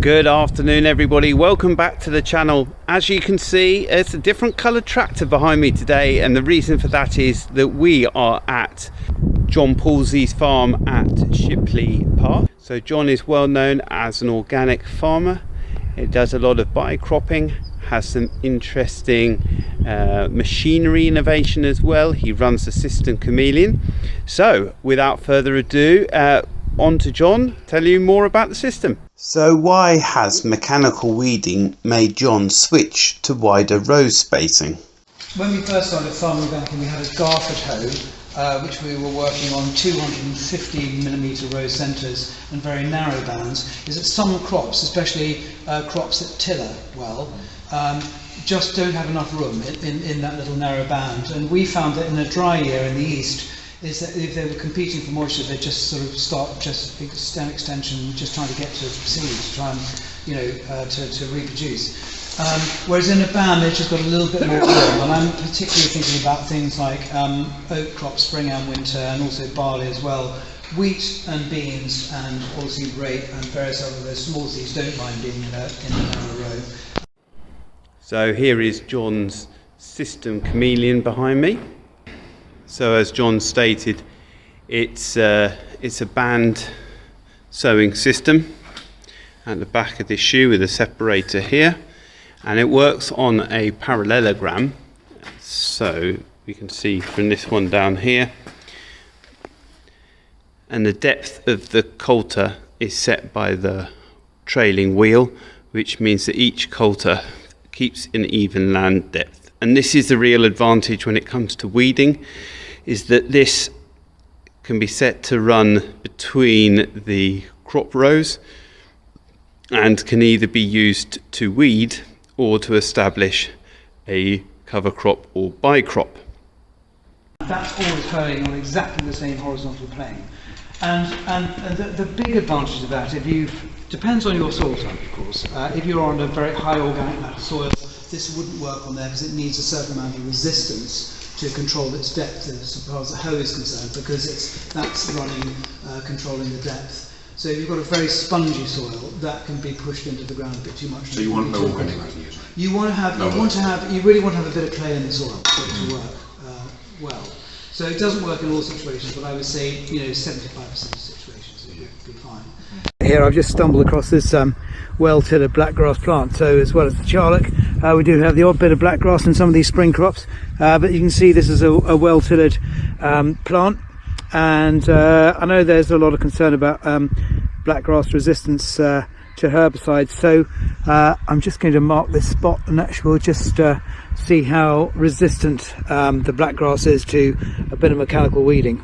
Good afternoon everybody, welcome back to the channel. As you can see, it's a different coloured tractor behind me today, and the reason for that is that we are at John Pawsey's farm at Shimpley Park. So John is well known as an organic farmer. It does a lot of biochropping, has some interesting machinery innovation as well. He runs the system Chameleon. So without further ado, on to John, tell you more about the system. So why has mechanical weeding made John switch to wider row spacing? When we first started farming organically, we had a Garford hoe, which we were working on 250mm row centres and very narrow bands. Is that some crops, especially crops that tiller well, just don't have enough room in that little narrow band. And we found that in a dry year in the east, is that if they were competing for moisture, they just sort of start just extension, just trying to get to seed, to try and, to reproduce. Whereas in a band, they've just got a little bit more room. And I'm particularly thinking about things like oat crops, spring and winter, and also barley as well. Wheat and beans, and obviously rape and various other those small seeds don't mind being in a narrow row. So here is John's system Chameleon behind me. So as John stated, it's a band sewing system at the back of this shoe with a separator here, and it works on a parallelogram. So we can see from this one down here, and the depth of the coulter is set by the trailing wheel, which means that each coulter keeps an even land depth. And this is the real advantage when it comes to weeding, is that this can be set to run between the crop rows and can either be used to weed or to establish a cover crop or bicrop. That's always hoeing on exactly the same horizontal plane. And the big advantage of that, depends on your soil type, of course. If you're on a very high organic matter soil, this wouldn't work on there because it needs a certain amount of resistance to control its depth as far as the hoe is concerned, because that's running, controlling the depth. So if you've got a very spongy soil, that can be pushed into the ground a bit too much. So you want no organic matter usually? You really want to have a bit of clay in the soil for it to work well. So it doesn't work in all situations, but I would say 75% of situations it would be fine. Here I've just stumbled across this well-tilled blackgrass plant. So as well as the charlock, we do have the odd bit of blackgrass in some of these spring crops, but you can see this is a well-tilled plant, and I know there's a lot of concern about blackgrass resistance to herbicides, so I'm just going to mark this spot and actually we'll just see how resistant the blackgrass is to a bit of mechanical weeding.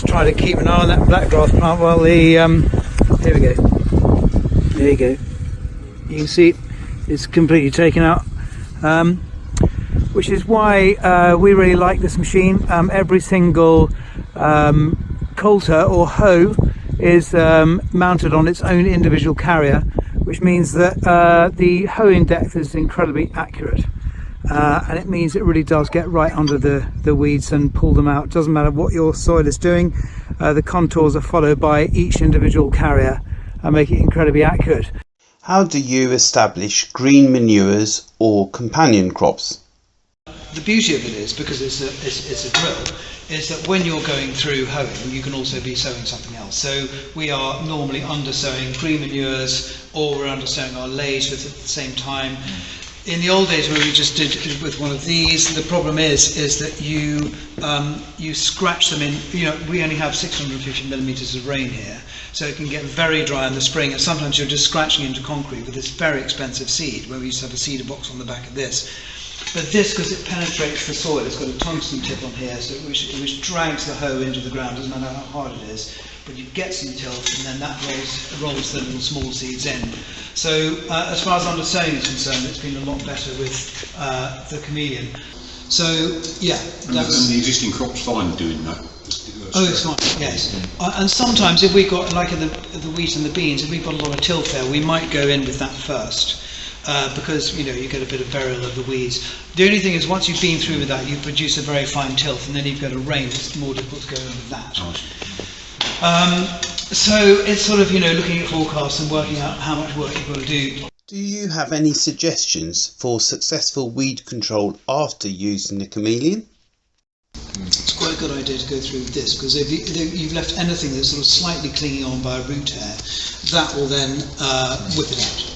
Try to keep an eye on that blackgrass plant while the here we go. There you go. You can see it's completely taken out, which is why we really like this machine. Every single coulter or hoe is mounted on its own individual carrier, which means that the hoeing depth is incredibly accurate. And it means it really does get right under the weeds and pull them out. Doesn't matter what your soil is doing, the contours are followed by each individual carrier and make it incredibly accurate. How do you establish green manures or companion crops? The beauty of it is, because it's a drill, is that when you're going through hoeing, you can also be sowing something else. So we are normally undersowing green manures, or we're undersowing our lays at the same time. In the old days, when we just did it with one of these, the problem is that you scratch them in. We only have 650mm of rain here, so it can get very dry in the spring, and sometimes you're just scratching into concrete with this very expensive seed, where we used to have a seeder box on the back of this. But this, because it penetrates the soil, it's got a tungsten tip on here, so which drags the hoe into the ground, doesn't matter how hard it is. But you get some tilt, and then that rolls the little small seeds in. So as far as undersowing is concerned, it's been a lot better with the Chameleon. So yeah, and the existing crop's fine doing that. Oh, it's fine. Yes, and sometimes if we've got, like the wheat and the beans, if we've got a lot of tilth there, we might go in with that first. Because you get a bit of burial of the weeds. The only thing is, once you've been through with that, you produce a very fine tilth, and then you've got a rain. It's more difficult to go in with that. So it's sort of looking at forecasts and working out how much work you've got to do. Do you have any suggestions for successful weed control after using the chameleon? It's quite a good idea to go through with this, because if you've left anything that's sort of slightly clinging on by a root hair, that will then whip it out.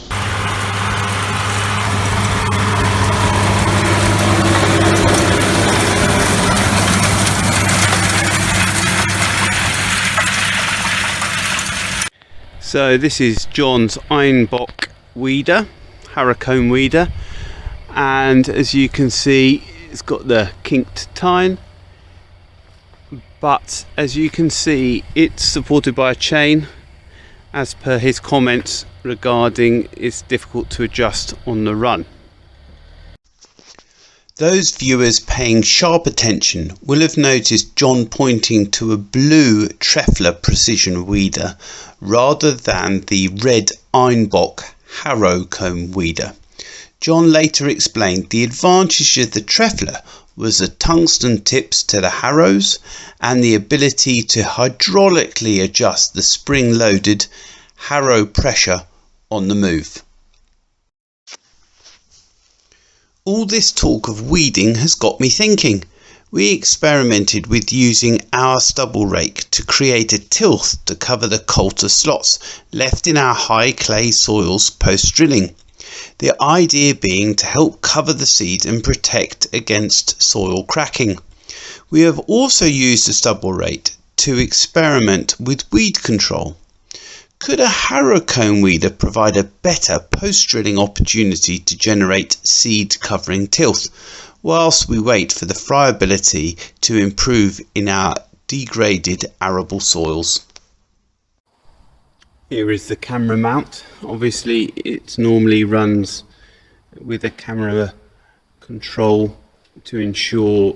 So this is John's Einbock weeder, harrowcomb weeder, and as you can see, it's got the kinked tine, but as you can see, it's supported by a chain, as per his comments regarding it's difficult to adjust on the run. Those viewers paying sharp attention will have noticed John pointing to a blue Trefler precision weeder rather than the red Einbock harrowcomb weeder. John later explained the advantage of the Trefler was the tungsten tips to the harrows and the ability to hydraulically adjust the spring-loaded harrow pressure on the move. All this talk of weeding has got me thinking. We experimented with using our stubble rake to create a tilth to cover the coulter slots left in our high clay soils post drilling. The idea being to help cover the seed and protect against soil cracking. We have also used the stubble rake to experiment with weed control. Could a harrowcomb weeder provide a better post-drilling opportunity to generate seed-covering tilth, whilst we wait for the friability to improve in our degraded arable soils? Here is the camera mount. Obviously it normally runs with a camera control to ensure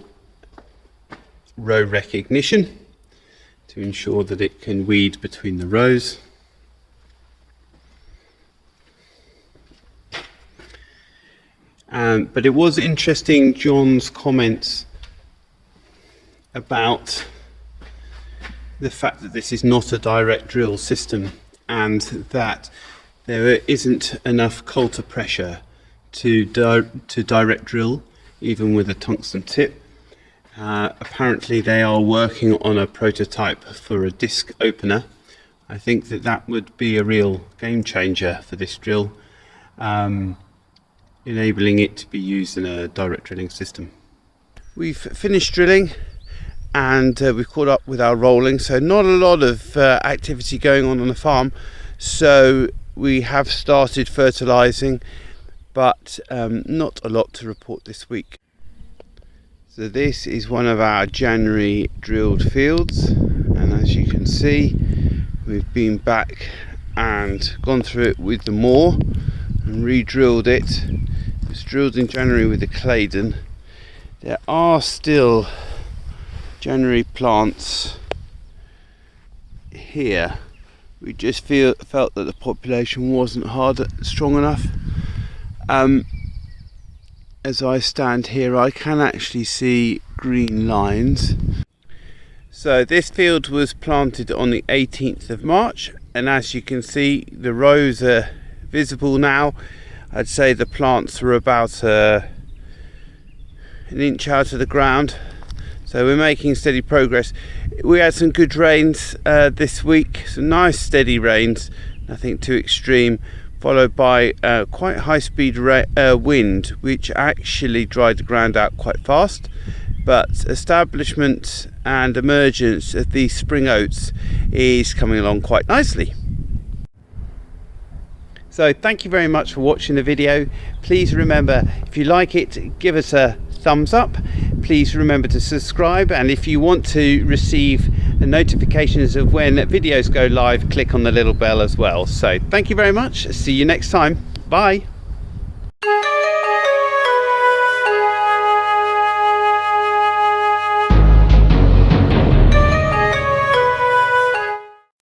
row recognition, to ensure that it can weed between the rows. But it was interesting, John's comments about the fact that this is not a direct drill system and that there isn't enough coulter pressure to direct drill, even with a tungsten tip. Apparently they are working on a prototype for a disc opener. I think that would be a real game changer for this drill, enabling it to be used in a direct drilling system. We've finished drilling and we've caught up with our rolling, so not a lot of activity going on the farm. So we have started fertilizing, but not a lot to report this week. So this is one of our January drilled fields, and as you can see, we've been back and gone through it with the moor and re-drilled it. It was drilled in January with the Claydon. There are still January plants here. We just felt that the population wasn't strong enough. As I stand here, I can actually see green lines. So this field was planted on the 18th of March, and as you can see, the rows are visible now. I'd say the plants were about an inch out of the ground, so we're making steady progress. We had some good rains this week, some nice steady rains, nothing too extreme, followed by quite high speed wind, which actually dried the ground out quite fast. But establishment and emergence of these spring oats is coming along quite nicely. So thank you very much for watching the video. Please remember, if you like it, give us a thumbs up. Please remember to subscribe, and if you want to receive the notifications of when videos go live, click on the little bell as well. So thank you very much. See you next time. Bye.